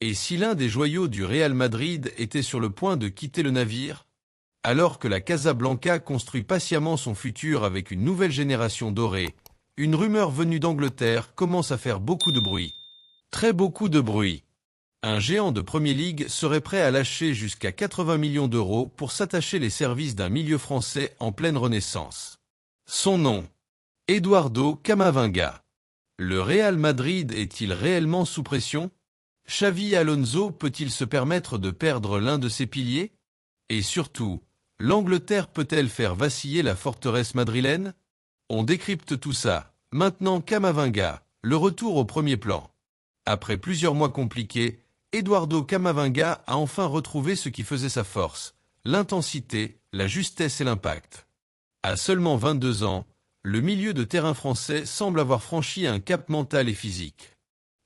Et si l'un des joyaux du Real Madrid était sur le point de quitter le navire? Alors que la Casablanca construit patiemment son futur avec une nouvelle génération dorée, une rumeur venue d'Angleterre commence à faire beaucoup de bruit. Très beaucoup de bruit. Un géant de Premier League serait prêt à lâcher jusqu'à 80 millions d'euros pour s'attacher les services d'un milieu français en pleine renaissance. Son nom: Eduardo Camavinga. Le Real Madrid est-il réellement sous pression? Xavi Alonso peut-il se permettre de perdre l'un de ses piliers? Et surtout, l'Angleterre peut-elle faire vaciller la forteresse madrilène? On décrypte tout ça. Maintenant Camavinga, le retour au premier plan. Après plusieurs mois compliqués, Eduardo Camavinga a enfin retrouvé ce qui faisait sa force: l'intensité, la justesse et l'impact. À seulement 22 ans, le milieu de terrain français semble avoir franchi un cap mental et physique.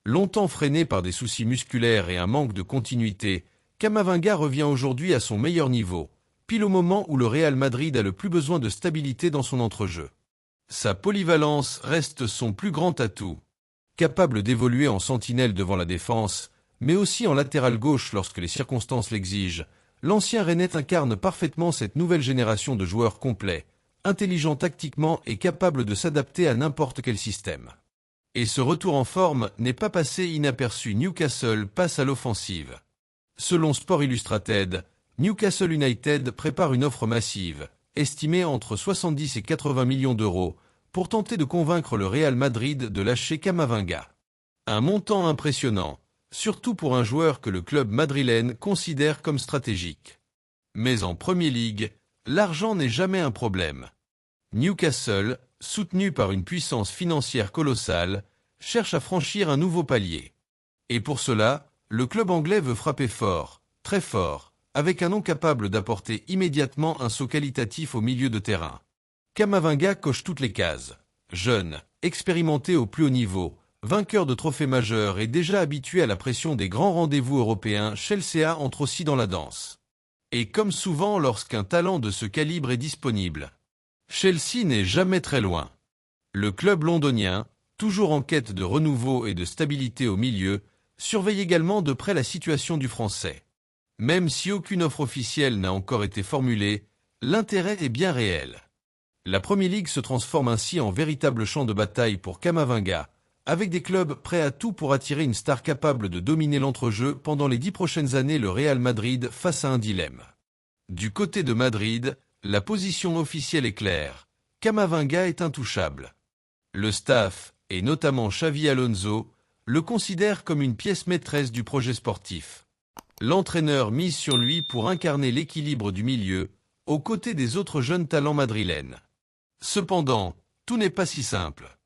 Longtemps freiné par des soucis musculaires et un manque de continuité, Camavinga revient aujourd'hui à son meilleur niveau, pile au moment où le Real Madrid a le plus besoin de stabilité dans son entrejeu. Sa polyvalence reste son plus grand atout. Capable d'évoluer en sentinelle devant la défense, mais aussi en latéral gauche lorsque les circonstances l'exigent, l'ancien Rennais incarne parfaitement cette nouvelle génération de joueurs complets, intelligents tactiquement et capables de s'adapter à n'importe quel système. Et ce retour en forme n'est pas passé inaperçu. Newcastle passe à l'offensive. Selon Sport Illustrated, Newcastle United prépare une offre massive, estimée entre 70 et 80 millions d'euros, pour tenter de convaincre le Real Madrid de lâcher Camavinga. Un montant impressionnant, surtout pour un joueur que le club madrilène considère comme stratégique. Mais en Premier League, l'argent n'est jamais un problème. Newcastle, soutenu par une puissance financière colossale, cherche à franchir un nouveau palier. Et pour cela, le club anglais veut frapper fort, très fort, avec un nom capable d'apporter immédiatement un saut qualitatif au milieu de terrain. Camavinga coche toutes les cases. Jeune, expérimenté au plus haut niveau, vainqueur de trophées majeurs et déjà habitué à la pression des grands rendez-vous européens, Chelsea entre aussi dans la danse. Et comme souvent lorsqu'un talent de ce calibre est disponible, Chelsea n'est jamais très loin. Le club londonien, toujours en quête de renouveau et de stabilité au milieu, surveille également de près la situation du Français. Même si aucune offre officielle n'a encore été formulée, l'intérêt est bien réel. La Premier League se transforme ainsi en véritable champ de bataille pour Camavinga, avec des clubs prêts à tout pour attirer une star capable de dominer l'entrejeu pendant les 10 prochaines années. Le Real Madrid face à un dilemme. Du côté de Madrid, la position officielle est claire. Camavinga est intouchable. Le staff, et notamment Xavi Alonso, le considère comme une pièce maîtresse du projet sportif. L'entraîneur mise sur lui pour incarner l'équilibre du milieu, aux côtés des autres jeunes talents madrilènes. Cependant, tout n'est pas si simple.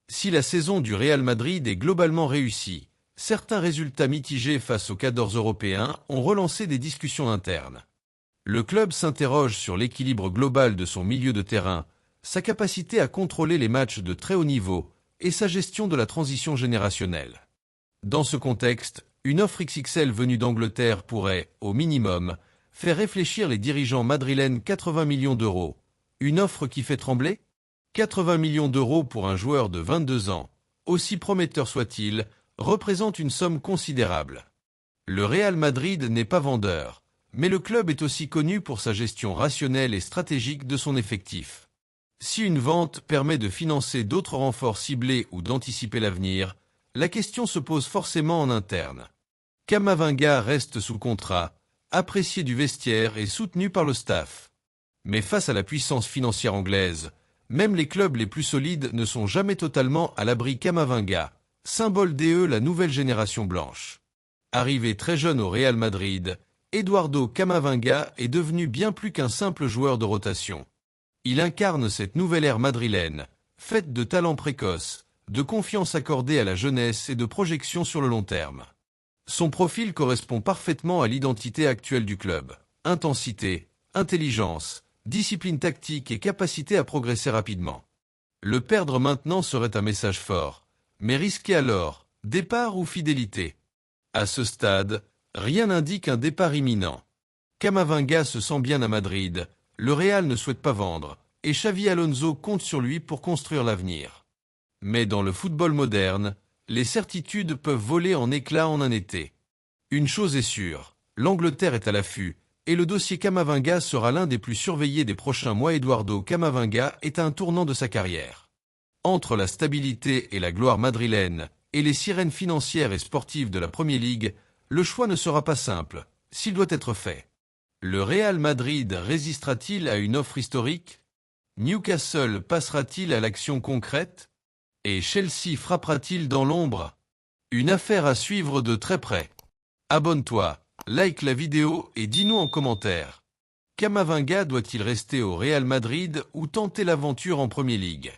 Si la saison du Real Madrid est globalement réussie, certains résultats mitigés face aux cadors européens ont relancé des discussions internes. Le club s'interroge sur l'équilibre global de son milieu de terrain, sa capacité à contrôler les matchs de très haut niveau et sa gestion de la transition générationnelle. Dans ce contexte, une offre XXL venue d'Angleterre pourrait, au minimum, faire réfléchir les dirigeants madrilènes. 80 millions d'euros. Une offre qui fait trembler? 80 millions d'euros pour un joueur de 22 ans, aussi prometteur soit-il, représente une somme considérable. Le Real Madrid n'est pas vendeur, mais le club est aussi connu pour sa gestion rationnelle et stratégique de son effectif. Si une vente permet de financer d'autres renforts ciblés ou d'anticiper l'avenir, la question se pose forcément en interne. Camavinga reste sous contrat, apprécié du vestiaire et soutenu par le staff. Mais face à la puissance financière anglaise, même les clubs les plus solides ne sont jamais totalement à l'abri. Camavinga, symbole la nouvelle génération blanche. Arrivé très jeune au Real Madrid, Eduardo Camavinga est devenu bien plus qu'un simple joueur de rotation. Il incarne cette nouvelle ère madrilène, faite de talents précoces, de confiance accordée à la jeunesse et de projection sur le long terme. Son profil correspond parfaitement à l'identité actuelle du club. Intensité, intelligence, discipline tactique et capacité à progresser rapidement. Le perdre maintenant serait un message fort, mais risqué alors, départ ou fidélité. À ce stade, rien n'indique un départ imminent. Camavinga se sent bien à Madrid, le Real ne souhaite pas vendre, et Xavi Alonso compte sur lui pour construire l'avenir. Mais dans le football moderne, les certitudes peuvent voler en éclats en un été. Une chose est sûre, l'Angleterre est à l'affût, et le dossier Camavinga sera l'un des plus surveillés des prochains mois. Eduardo Camavinga est à un tournant de sa carrière. Entre la stabilité et la gloire madrilène, et les sirènes financières et sportives de la Premier League, le choix ne sera pas simple, s'il doit être fait. Le Real Madrid résistera-t-il à une offre historique? Newcastle passera-t-il à l'action concrète? Et Chelsea frappera-t-il dans l'ombre? Une affaire à suivre de très près. Abonne-toi, like la vidéo et dis-nous en commentaire. Camavinga doit-il rester au Real Madrid ou tenter l'aventure en Premier League?